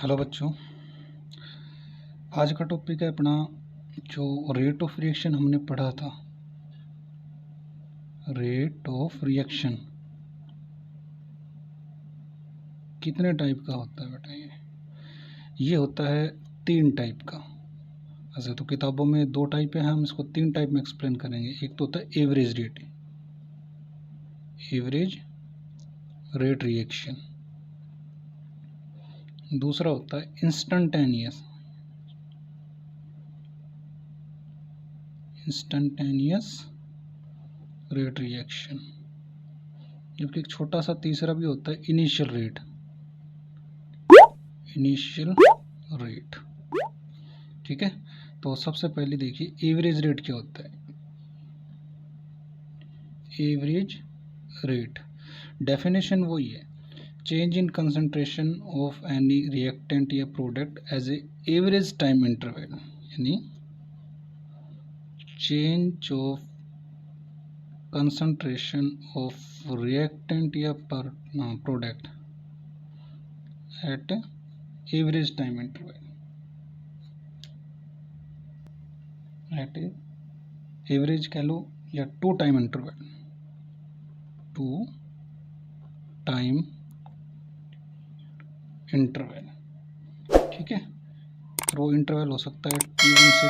Hello बच्चों, आज का टॉपिक है अपना जो रेट ऑफ रिएक्शन हमने पढ़ा था। रेट ऑफ रिएक्शन कितने टाइप का होता है बेटा? ये होता है 3 टाइप का। ऐसे तो किताबों में 2 टाइप है, हम इसको 3 टाइप में एक्सप्लेन करेंगे। एक तो होता है average rate, average rate reaction. दूसरा होता है इंस्टंटेनियस, इंस्टंटेनियस रेट रिएक्शन। जबकि एक छोटा सा तीसरा भी होता है इनिशियल रेट, इनिशियल रेट। ठीक है, तो सबसे पहले देखिए एवरेज रेट क्या होता है। एवरेज रेट डेफिनेशन वही है, change in concentration of any reactant या product as a average time interval, यानी change of concentration of reactant या product at average time interval, at average कह लो या 2 टाइम इंटरवल, 2 टाइम इंटरवल। ठीक है, वो इंटरवल हो सकता है T1 से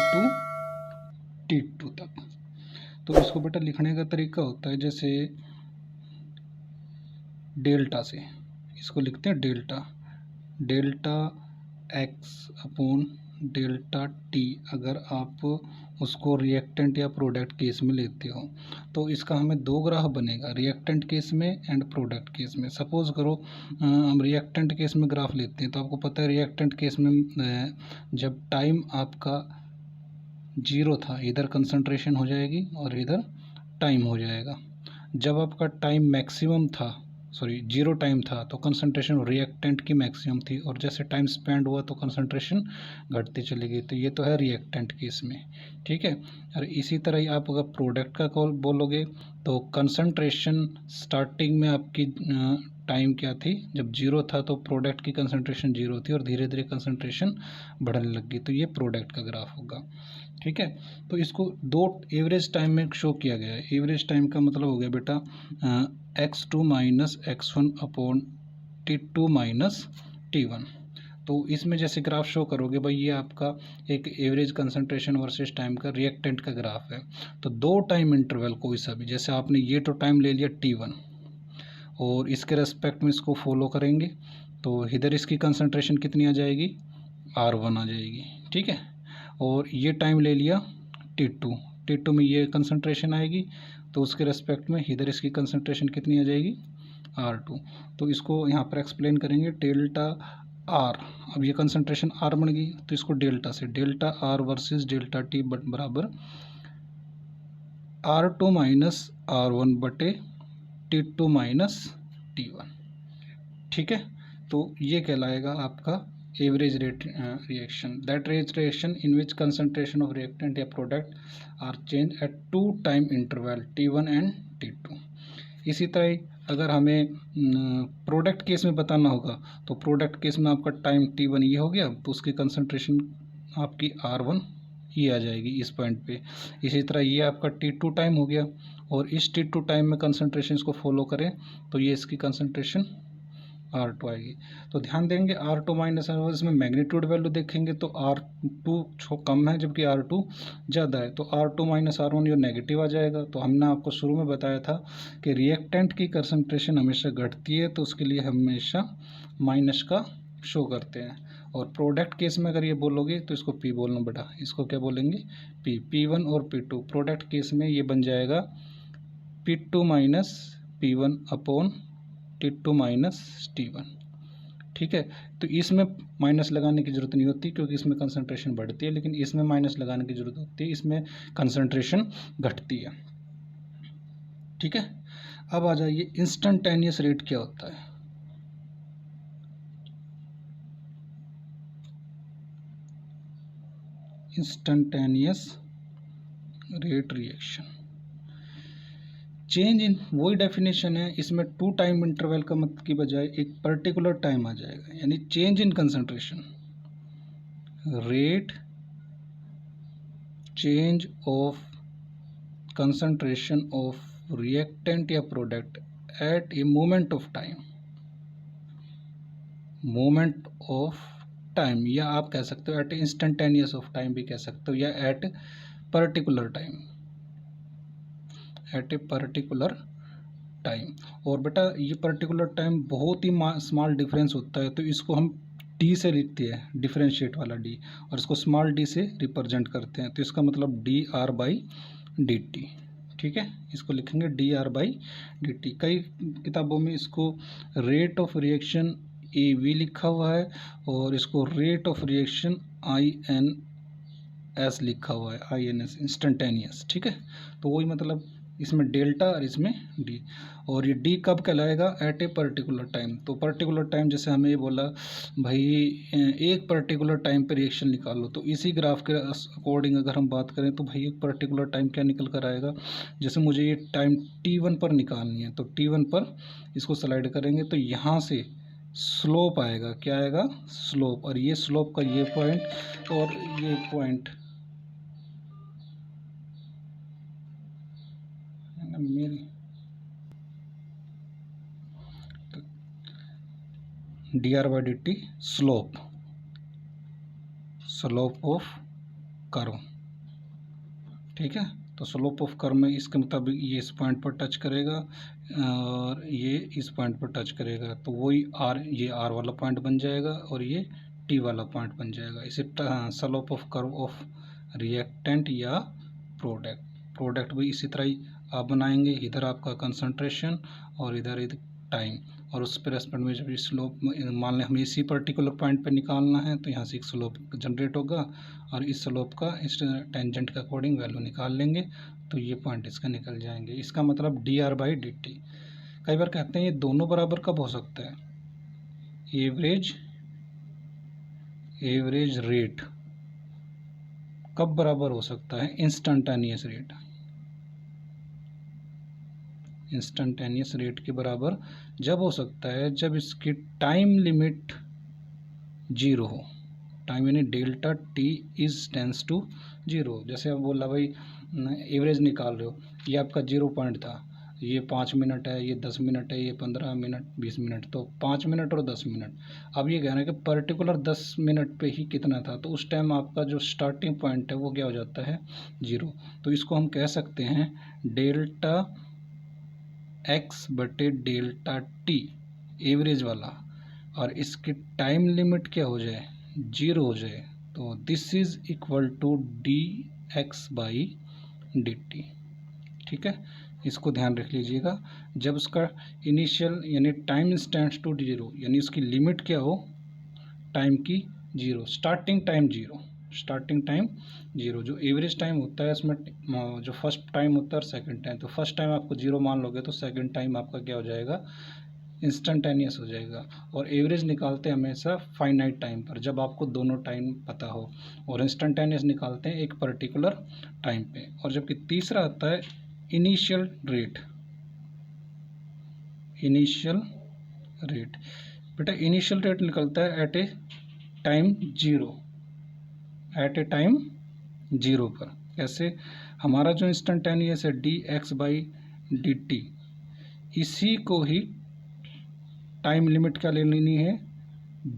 T2 तक। तो इसको बेटा लिखने का तरीका होता है जैसे डेल्टा से, इसको लिखते हैं delta, delta x upon delta T. अगर आप उसको रिएक्टेंट या प्रोडक्ट केस में लेते हो तो इसका हमें 2 ग्राफ बनेगा, रिएक्टेंट केस में एंड प्रोडक्ट केस में। सपोज करो हम रिएक्टेंट केस में ग्राफ लेते हैं, तो आपको पता है रिएक्टेंट केस में जब टाइम आपका 0 था, इधर कंसंट्रेशन हो जाएगी और इधर टाइम हो जाएगा। जब आपका टाइम मैक्सिमम था, सॉरी 0 टाइम था, तो कंसंट्रेशन रिएक्टेंट की मैक्सिमम थी, और जैसे टाइम स्पेंड हुआ तो कंसंट्रेशन घटती चली गई। तो ये तो है रिएक्टेंट केस में। ठीक है, और इसी तरह ही आप अगर प्रोडक्ट का कॉल बोलोगे तो कंसंट्रेशन स्टार्टिंग में आपकी टाइम क्या थी, जब 0 था तो प्रोडक्ट की कंसंट्रेशन 0 थी और धीरे धीरे कंसंट्रेशन बढ़ने लग गई। तो ये प्रोडक्ट का ग्राफ होगा। ठीक है, तो इसको 2 एवरेज टाइम में शो किया गया है। एवरेज टाइम का मतलब हो गया बेटा x2 minus x1 upon T2 minus T1। तो इसमें जैसे ग्राफ शो करोगे भाई, ये आपका एक एवरेज कंसंट्रेशन वर्सेस टाइम का रिएक्टेंट का ग्राफ है। तो 2 टाइम इंटरवल कोई सा भी, जैसे आपने ये तो टाइम ले लिया T1 और इसके रेस्पेक्ट में इसको फॉलो करेंगे तो इधर इसकी कंसंट्रेशन कितनी आ जाएगी, R1 आ जाएगी। ठीक है, और ये टाइम ले लिया T2, T2 में ये कंसंट्रेशन आएगी, तो उसके रेस्पेक्ट में इधर इसकी कंसंट्रेशन कितनी आ जाएगी, R2। तो इसको यहाँ पर एक्सप्लेन करेंगे डेल्टा R। अब ये कंसंट्रेशन R बन गई, तो इसको डेल्टा से, delta R versus delta T बराबर R2 माइनस R1 बटे T2 माइनस T1। ठीक है, तो ये कहलाएगा आपका average rate reaction, that rate reaction in which concentration of reactant या product are change at 2 time interval T1 and T2। इसी तरह अगर हमें प्रोडक्ट केस में बताना होगा तो प्रोडक्ट केस में आपका टाइम T1 ये हो गया, तो उसकी कंसंट्रेशन आपकी R1 ये आ जाएगी इस पॉइंट पे। इसी तरह ये आपका T2 टाइम हो गया, और इस T2 टाइम में कंसंट्रेशन को फॉलो करें तो ये इसकी कंसंट्रेशन R2 आएगी। तो ध्यान देंगे R2 माइनस R1, इसमें मैग्नीट्यूड वैल्यू देखेंगे तो R2 कम है जबकि R2 ज़्यादा है, तो R2 माइनस R1 ये नेगेटिव आ जाएगा। तो हमने आपको शुरू में बताया था कि रिएक्टेंट की कंसंट्रेशन हमेशा घटती है, तो उसके लिए हमेशा माइनस का शो करते हैं। और प्रोडक्ट केस में अगर ये बोलोगे तो इसको P बोलना बेटा, इसको क्या बोलेंगे, P1 और P2। प्रोडक्ट केस में ये बन जाएगा P2 minus P1 upon T2 minus T1। ठीक है, तो इसमें माइनस लगाने की ज़रूरत नहीं होती क्योंकि इसमें कंसंट्रेशन बढ़ती है, लेकिन इसमें माइनस लगाने की ज़रूरत होती है, इसमें कंसंट्रेशन घटती है। ठीक है, अब आ जाइए इंस्टंटेनियस रेट क्या होता है। Instantaneous rate reaction, change in वही डेफिनेशन है, इसमें 2 टाइम इंटरवल का मत की बजाय एक पर्टिकुलर टाइम आ जाएगा, यानी change in concentration, rate change of concentration of reactant या product at a moment of time, moment of time, या आप कह सकते हो एट इंस्टेंटेनियस ऑफ टाइम भी कह सकते हो, या at particular time, at a particular time. और बेटा ये पर्टिकुलर टाइम बहुत ही स्मॉल डिफरेंस होता है, तो इसको हम डी से लिखते हैं, डिफरेंशिएट वाला डी, और इसको स्मॉल डी से रिप्रेजेंट करते हैं, तो इसका मतलब D R by D T. ठीक है, इसको लिखेंगे D R by D T. कई किताबों में इसको rate of reaction A V लिखा हुआ है, और इसको rate of reaction I N S लिखा हुआ है, आई एन एस, इंस्टेंटेनियस। ठीक है, तो वही मतलब इसमें डेल्टा और इसमें डी। और ये डी कब कहलाएगा, एट ए पर्टिकुलर टाइम। तो पर्टिकुलर टाइम जैसे हमें ये बोला भाई एक पर्टिकुलर टाइम पे रिएक्शन निकालो, तो इसी ग्राफ के अकॉर्डिंग अगर हम बात करें तो भाई एक पर्टिकुलर टाइम क्या निकल कर आएगा, जैसे मुझे ये टाइम T1 पर निकालनी है, तो T1 पर इसको स्लाइड करेंगे तो यहाँ से स्लोप आएगा, क्या आएगा, स्लोप, और ये स्लोप का ये पॉइंट और ये पॉइंट मेरी D R by D T slope, slope of curve. ठीक है, तो स्लोप ऑफ कर्व में इसके मुताबिक ये इस पॉइंट पर टच करेगा और ये इस पॉइंट पर टच करेगा, तो वही आर, ये आर वाला पॉइंट बन जाएगा और ये टी वाला पॉइंट बन जाएगा। इसे slope of curve of reactant या प्रोडक्ट, प्रोडक्ट भी इसी तरह ही आप बनाएंगे, इधर आपका कंसंट्रेशन और इधर टाइम, और उस पर रेस्पेक्ट में जब ये स्लोप मान लें हमें इसी पर्टिकुलर पॉइंट पे निकालना है, तो यहाँ से एक स्लोप जनरेट होगा और इस स्लोप का इस टेंजेंट के अकॉर्डिंग वैल्यू निकाल लेंगे, तो ये पॉइंट इसका निकल जाएंगे। इसका मतलब D R by D T. कई बार कहते हैं ये दोनों बराबर कब हो सकता है, एवरेज, एवरेज रेट कब बराबर हो सकता है, इंस्टेंटेनियस रेट, इंस्टेंटेनियस रेट के बराबर जब हो सकता है जब इसकी टाइम लिमिट जीरो हो, टाइम यानी delta T is tends to zero. जैसे अब बोला भाई एवरेज निकाल रहे हो, ये आपका 0 पॉइंट था, ये 5 मिनट है, ये 10 मिनट है, ये 15 मिनट, 20 मिनट, तो 5 मिनट और 10 मिनट। अब ये कहना है कि पर्टिकुलर 10 मिनट पे ही कितना था, तो उस टाइम आपका जो स्टार्टिंग पॉइंट है वो क्या हो जाता है, 0। तो इसको हम कह सकते हैं डेल्टा एक्स बटे डेल्टा टी, एवरेज वाला, और इसकी टाइम लिमिट क्या हो जाए, 0 हो जाए, तो this is equal to D X by D T. ठीक है, इसको ध्यान रख लीजिएगा। जब उसका इनिशियल यानी टाइम इंस्टेंट्स टू 0, यानी उसकी लिमिट क्या हो, टाइम की 0, स्टार्टिंग टाइम 0, स्टार्टिंग टाइम 0, जो एवरेज टाइम होता है इसमें जो फर्स्ट टाइम होता है और सेकंड टाइम, तो फर्स्ट टाइम आपको 0 मान लोगे तो सेकंड टाइम आपका क्या हो जाएगा, इंस्टेंटेनियस हो जाएगा। और एवरेज निकालते हैं हमेशा फाइनाइट टाइम पर, जब आपको दोनों टाइम पता हो, और इंस्टेंटेनियस निकालते हैं एक पर्टिकुलर टाइम पे। और जबकि तीसरा आता है इनिशियल रेट, इनिशियल रेट, बेटा इनिशियल रेट निकलता है at a time 0, at a time 0 पर। कैसे, हमारा जो इंस्टेंटेनियस है D X by D T, इसी को ही टाइम लिमिट क्या ले लेनी है,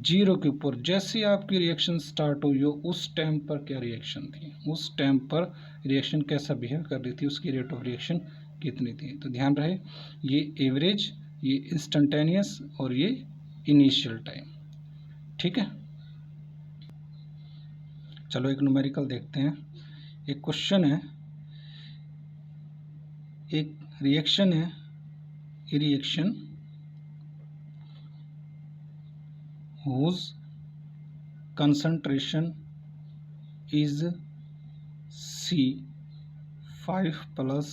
0 के ऊपर। जैसे आपकी रिएक्शन स्टार्ट हुई हो उस टाइम पर क्या रिएक्शन थी, उस टाइम पर रिएक्शन कैसा बिहेव कर रही थी, उसकी रेट ऑफ रिएक्शन कितनी थी। तो ध्यान रहे, ये एवरेज, ये इंस्टेंटेनियस और ये इनिशियल टाइम। ठीक है, चलो एक न्यूमेरिकल देखते हैं। एक क्वेश्चन है, एक रिएक्शन है, ये reaction whose concentration is C 5 plus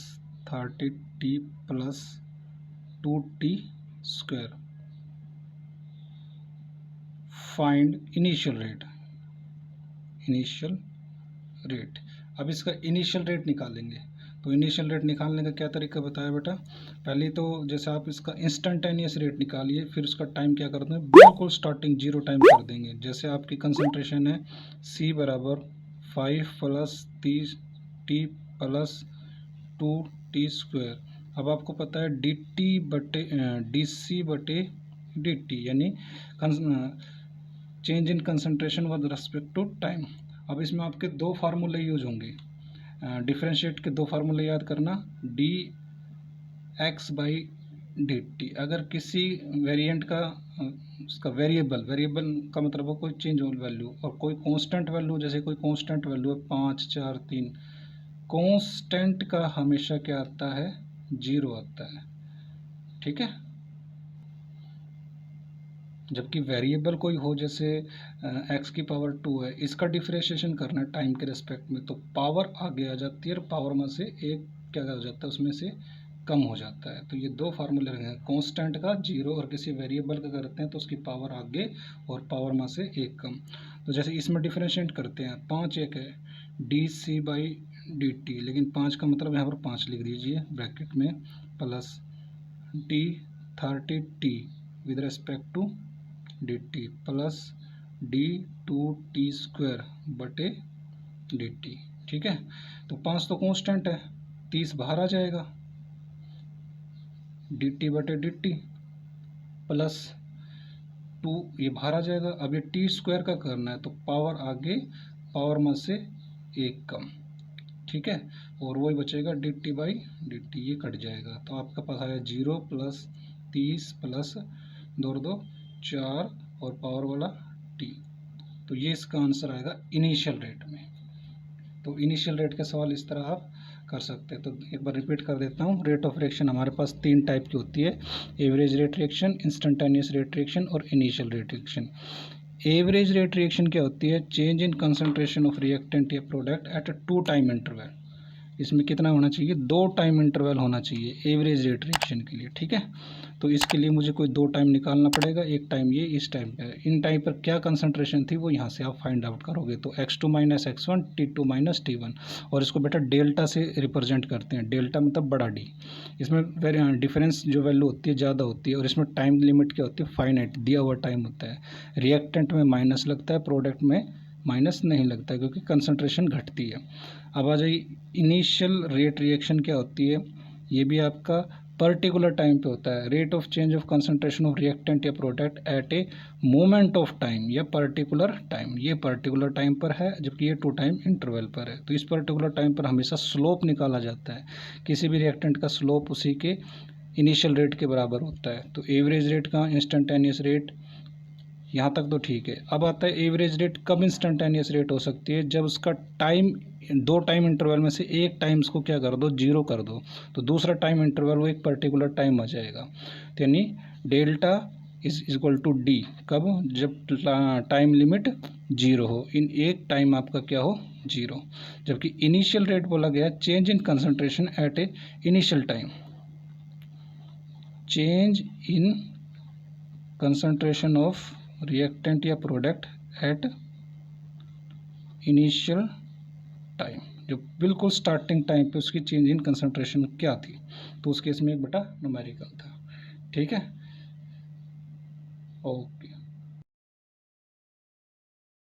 30T plus 2T square, find initial rate, initial rate। अब इसका इनिशियल रेट निकालेंगे, तो इनिशियल रेट निकालने का क्या तरीका बताया बेटा, पहले तो जैसे आप इसका इंस्टेंटेनियस रेट निकालिए, फिर उसका टाइम क्या करते हैं, बिल्कुल स्टार्टिंग 0 टाइम कर देंगे। जैसे आपकी कंसंट्रेशन है C बराबर 5 प्लस टी प्लस 2t²। अब आपको पता है डी सी बटे डी टी, यानी change in concentration with respect to time. अब इसमें आपके दो फार्मूले यूज होंगे, डिफरेंशिएट के दो फार्मूले याद करना, D X by D T. अगर किसी वेरिएंट का उसका वेरिएबल का मतलब है कोई चेंज वैल्यू, और कोई कांस्टेंट वैल्यू, जैसे कोई कांस्टेंट वैल्यू है 5 4 3, कांस्टेंट का हमेशा क्या आता है, 0 आता है, ठीक है। जबकि वेरिएबल कोई हो, जैसे x की पावर 2 है, इसका डिफरेंशिएशन करना है टाइम के रेस्पेक्ट में, तो पावर आगे आ जाती है और पावर में से एक क्या हो जाता है, उसमें से कम हो जाता है। तो ये दो फार्मूले रहेंगे, कांस्टेंट का 0 और किसी वेरिएबल का करते हैं तो उसकी पावर आगे और पावर में से एक कम। तो जैसे इसमें डिफरेंशिएट करते हैं, 5 एक है D C by D T, लेकिन 5 का मतलब यहाँ पर 5 लिख दीजिए ब्रैकेट में, plus D 30t with respect to D T plus d2t² बटे डी टी, ठीक है। तो 5 तो कांस्टेंट है, 30 बाहर आ जाएगा, डी टी बटे डी टी प्लस 2 ये बाहर आ जाएगा। अब ये t² का करना है तो पावर आगे, पावर में से एक कम, ठीक है, और वही बचेगा D T by D T, ये कट जाएगा। तो आपका पास आया 0 प्लस 30 प्लस 2 2 4 और पावर वाला t। तो ये इसका आंसर आएगा इनिशियल रेट में। तो इनिशियल रेट के सवाल इस तरह आप कर सकते हैं। तो एक बार रिपीट कर देता हूँ, रेट ऑफ रिएक्शन हमारे पास 3 टाइप की होती है, average rate reaction, instantaneous rate reaction और initial rate reaction. Average rate reaction क्या होती है, change in concentration of reactant या product at a 2 time interval. इसमें कितना होना चाहिए, 2 टाइम इंटरवल होना चाहिए एवरेज रेट रिएक्शन के लिए, ठीक है। तो इसके लिए मुझे कोई 2 टाइम निकालना पड़ेगा, एक टाइम ये, इस टाइम पे, इन टाइम पर क्या कंसंट्रेशन थी वो यहाँ से आप फाइंड आउट करोगे। तो x2 minus x1, t2 minus t1, और इसको बेटा डेल्टा से रिप्रेजेंट करते हैं, डेल्टा मतलब बड़ा डी। इसमें डिफरेंस जो वैल्यू होती है ज़्यादा होती है, और इसमें टाइम लिमिट क्या होती है, फाइनाइट, दिया हुआ टाइम होता है। रिएक्टेंट में माइनस लगता है, प्रोडक्ट में माइनस नहीं लगता है क्योंकि कंसंट्रेशन घटती है। अब आ जाइए इनिशियल रेट रिएक्शन क्या होती है, ये भी आपका पर्टिकुलर टाइम पे होता है। Rate of change of concentration of reactant या product at a moment of time या पर्टिकुलर टाइम, ये पर्टिकुलर टाइम पर है जबकि ये 2 टाइम इंटरवल पर है। तो इस पर्टिकुलर टाइम पर हमेशा स्लोप निकाला जाता है, किसी भी रिएक्टेंट का स्लोप उसी के इनिशियल रेट के बराबर होता है। तो एवरेज रेट का इंस्टेंटेनियस रेट, यहाँ तक तो ठीक है। अब आता है एवरेज रेट कब इंस्टेंटेनियस रेट हो सकती है, जब उसका टाइम 2 टाइम इंटरवल में से एक टाइम उसको क्या कर दो, 0 कर दो, तो दूसरा टाइम इंटरवल वो एक पर्टिकुलर टाइम आ जाएगा। तो यानी delta is equal to D, कब, जब टाइम लिमिट 0 हो, इन एक टाइम आपका क्या हो, 0। जबकि इनिशियल रेट बोला गया change in concentration at a initial time, change in concentration of reactant या प्रोडक्ट एट इनिशियल टाइम, जो बिल्कुल स्टार्टिंग टाइम पे उसकी चेंज इन कंसंट्रेशन क्या थी, तो उस केस में एक बटा न्यूमेरिकल था, ठीक है, ओके।